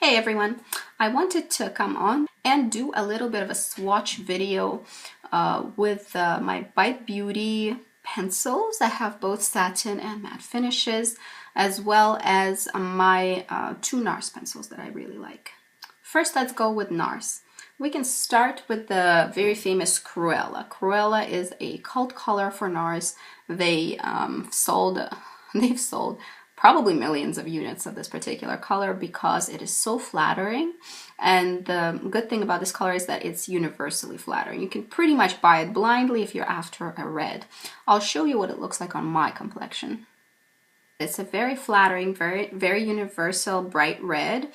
Hey everyone, I wanted to come on and do a little bit of a swatch video with my Bite Beauty pencils. I have both satin and matte finishes, as well as my two Nars pencils that I really like. First, let's go with Nars. We can start with the very famous Cruella. Cruella is a cult color for Nars. They've sold probably millions of units of this particular color because it is so flattering. And the good thing about this color is that it's universally flattering. You can pretty much buy it blindly if you're after a red. I'll show you what it looks like on my complexion. It's a very flattering, very universal bright red.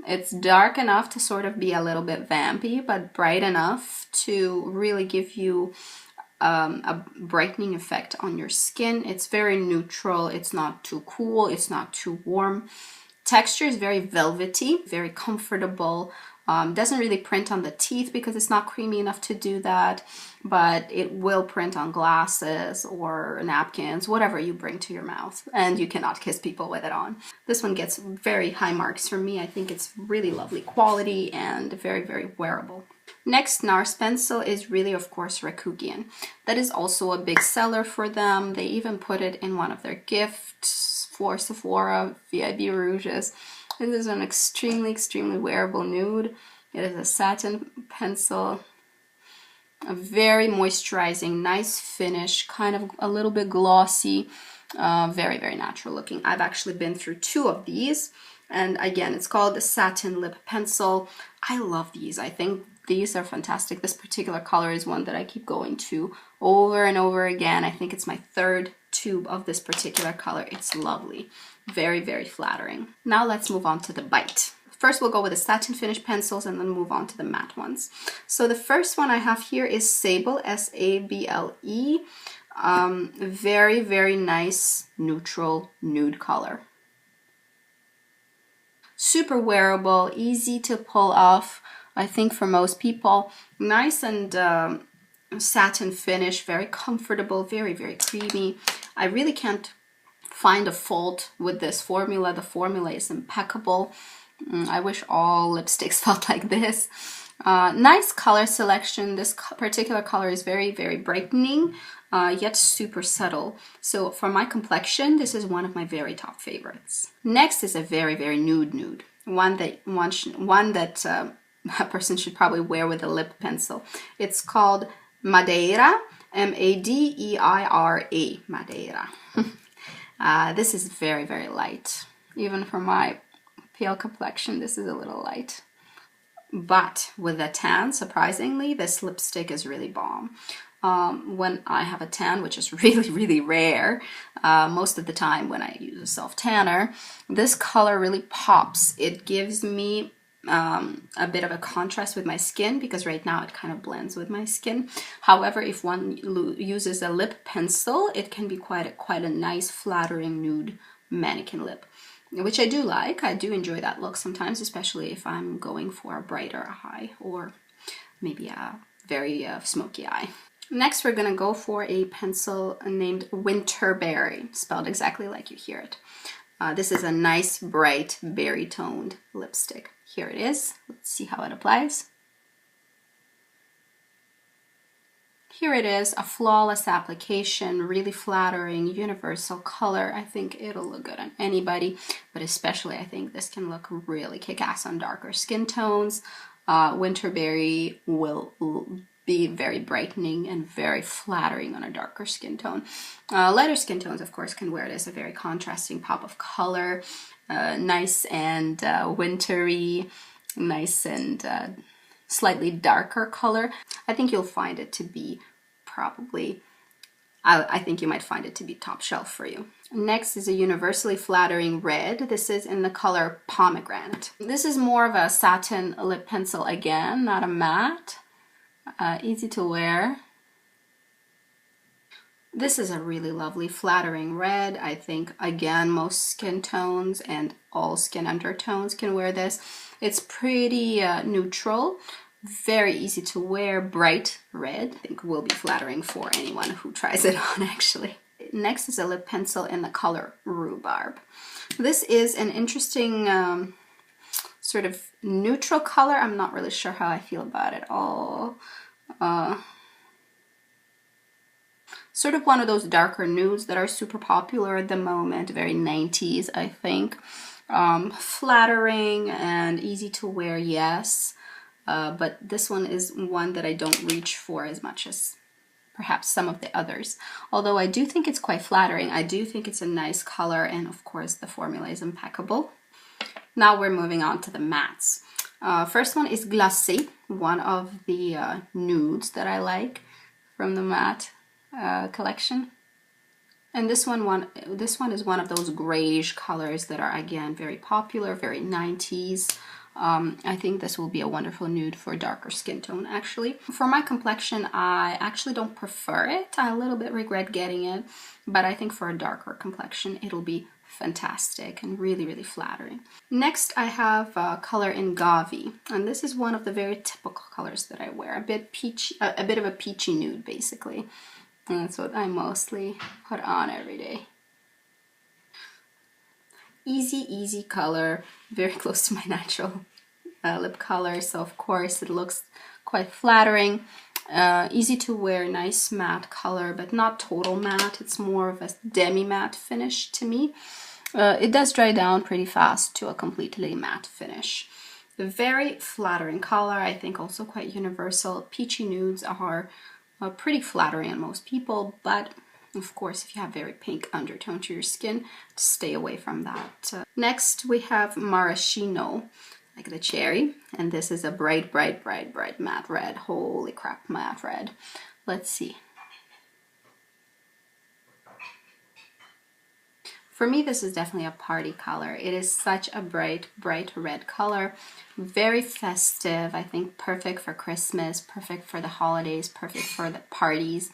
It's dark enough to sort of be a little bit vampy, but bright enough to really give you a brightening effect on your skin. It's very neutral. It's not too cool. It's not too warm. Texture is very velvety, very comfortable. Doesn't really print on the teeth because it's not creamy enough to do that, but it will print on glasses or napkins, whatever you bring to your mouth, and you cannot kiss people with it on. This one gets very high marks from me. I think it's really lovely quality and very wearable. Next Nars pencil is really, of course, Rakugian. That is also a big seller for them. They even put it in one of their gifts for Sephora VIB Rouges. This is an extremely wearable nude. It is a satin pencil, a very moisturizing, nice finish, kind of a little bit glossy, very natural looking. I've actually been through two of these, and again, it's called the Satin Lip Pencil. I love these. I think these are fantastic. This particular color is one that I keep going to over and over again. I think it's my third tube of this particular color. It's lovely. Very flattering. Now let's move on to the Bite. First we'll go with the satin finish pencils and then move on to the matte ones. So the first one I have here is Sable, S-A-B-L-E. Very nice neutral nude color. Super wearable, easy to pull off, I think, for most people. Nice and satin finish, very comfortable, very creamy. I really can't find a fault with this formula. The formula is impeccable. I wish all lipsticks felt like this. Nice color selection. This particular color is very brightening, yet super subtle. So for my complexion, this is one of my very top favorites. Next is a very nude. One that a person should probably wear with a lip pencil. It's called Madeira, M-A-D-E-I-R-A, Madeira. This is very light. Even for my pale complexion, this is a little light. But with a tan, surprisingly, this lipstick is really bomb. When I have a tan, which is really rare, most of the time when I use a self-tanner, this color really pops. It gives me a bit of a contrast with my skin because right now it kind of blends with my skin. However, if one uses a lip pencil, it can be quite a nice flattering nude mannequin lip, which I do like. I do enjoy that look sometimes, especially if I'm going for a brighter eye or maybe a very smoky eye. Next, we're gonna go for a pencil named Winterberry, spelled exactly like you hear it. This is a nice, bright, berry-toned lipstick. Here it is. Let's see how it applies. Here it is, a flawless application, really flattering, universal color. I think it'll look good on anybody, but especially I think this can look really kick-ass on darker skin tones. Winterberry will be very brightening and very flattering on a darker skin tone. Lighter skin tones, of course, can wear it as a very contrasting pop of color. Nice and wintry, nice and slightly darker color. I think you'll find it to be probably, I think you might find it to be top shelf for you. Next is a universally flattering red. This is in the color Pomegranate. This is more of a satin lip pencil again, not a matte. Easy to wear. This is a really lovely flattering red. I think, again, most skin tones and all skin undertones can wear this. It's pretty neutral, very easy to wear, bright red. I think will be flattering for anyone who tries it on, actually. Next is a lip pencil in the color Rhubarb. This is an interesting sort of neutral color. I'm not really sure how I feel about it all. Sort of one of those darker nudes that are super popular at the moment, very 90s, I think. Flattering and easy to wear, yes. But this one is one that I don't reach for as much as perhaps some of the others. Although I do think it's quite flattering. I do think it's a nice color, and of course the formula is impeccable. Now we're moving on to the mattes. First one is Glace, one of the nudes that I like from the matte collection. And this one is one of those grayish colors that are, again, very popular, very 90s. I think this will be a wonderful nude for a darker skin tone, actually. For my complexion, I actually don't prefer it. I a little bit regret getting it, but I think for a darker complexion, it'll be fantastic and really, really flattering. Next, I have a color in Gavi, and this is one of the very typical colors that I wear. A bit peachy, a bit of a peachy nude, basically. And that's what I mostly put on every day. Easy color, very close to my natural lip color, so of course it looks quite flattering. Easy to wear, nice matte color, but not total matte. It's more of a demi-matte finish to me. It does dry down pretty fast to a completely matte finish. A very flattering color, I think also quite universal. Peachy nudes are pretty flattering on most people, but of course if you have very pink undertone to your skin, stay away from that. Next we have Marachino, like the cherry, and this is a bright matte red. Holy crap, matte red. Let's see. For me, this is definitely a party color. It is such a bright red color. Very festive. I think perfect for Christmas, perfect for the holidays, perfect for the parties.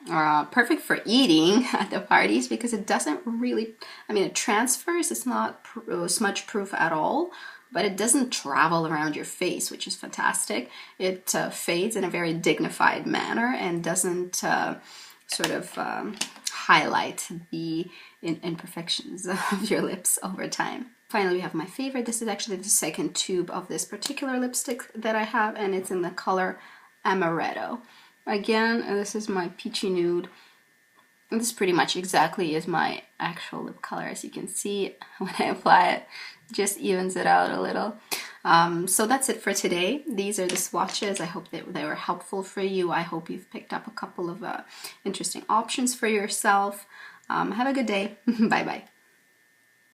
Perfect for eating at the parties because it doesn't really, I mean, it transfers. It's not smudge proof at all, but it doesn't travel around your face, which is fantastic. It fades in a very dignified manner and doesn't sort of highlight the imperfections of your lips over time. Finally, we have my favorite. This is actually the second tube of this particular lipstick that I have, and it's in the color Amaretto. Again, this is my peachy nude. This pretty much exactly is my actual lip color. As you can see, when I apply it, just evens it out a little. So that's it for today. These are the swatches. I hope that they were helpful for you. I hope you've picked up a couple of interesting options for yourself. Have a good day. Bye-bye.